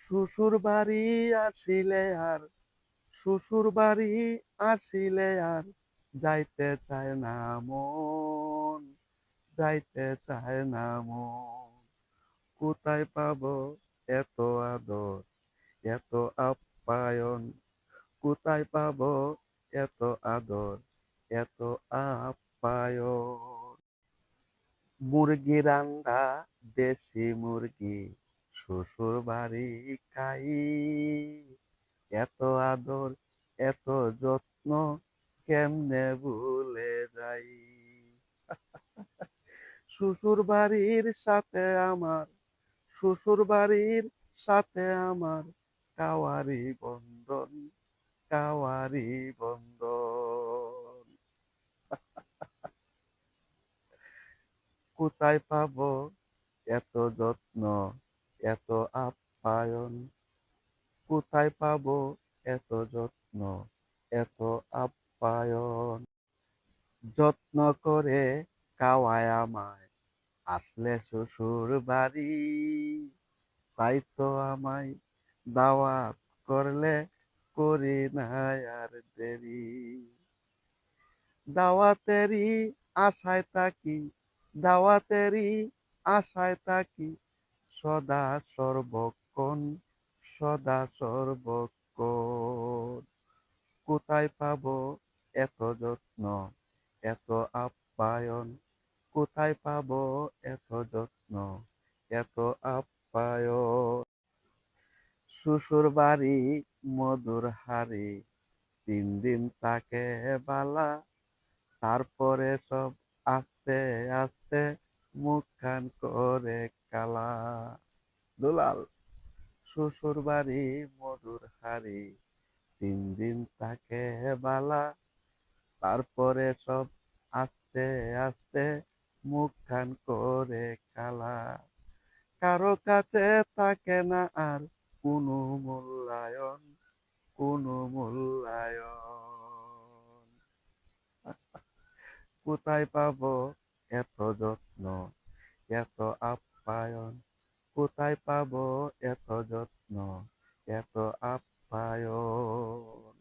শ্বশুর বাড়ি আসিলে আর শ্বশুর বাড়ি আসিলে আর যাইতে চায় না মন, যাইতে চায় না মন। কোথায় পাবো এত আদর, এত আপ্যায়ন? কোথায় পাবো এত আদর, এত আপ্যায়ন? মুরগি রান্দা, দেশি মুরগি, শ্বশুর বাড়ি খাই। এত আদর, এত যত্ন, কেমনে ভুলে যাই? শ্বশুর বাড়ির সাথে আমার, শ্বশুর বাড়ির সাথে আমার কাওয়ারি বন্ধন, কাওয়ারি বন্ধন। কোথায় পাবো এত যত্ন, এত আপ্যায়ন? কোথায় পাবো এত যত্ন, এত আপ্যায়ন? যত্ন করে খাওয়ায় আমায় আসলে শ্বশুর বাড়ি। তাই তো আমায় দাওয়াত করলে করি না আর দেরি। দাওয়াতেরই আশায় থাকি, দাওয়াতেরই আশায় থাকি, সদা সর্বক্ষণ, সদা সর্বক্ষণ। কোথায় পাবো এত যত্ন, এত আপ্যায়ন? কোথায় পাবো এত যত্ন, এত আপ্যায়ন? শ্বশুর বাড়ি মধুর হাড়ি, 3 দিন তাকে বালা, তারপরে সব আস্তে আস্তে মুখখান করে কালা। দুলাল, শ্বশুর বাড়ি মধুর হাড়ি, 3 দিন তাকে বালা, তারপরে সব আস্তে আস্তে মুখখান করে কালা। কারো কাছে থাকে না আর কোনো মূল্যায়ন, কোনো মূল্যায়ন। কোথায় পাবো এত যত্ন, এত আপ্যায়ন? কোথায় পাবো এত যত্ন, এত আপ্যায়ন?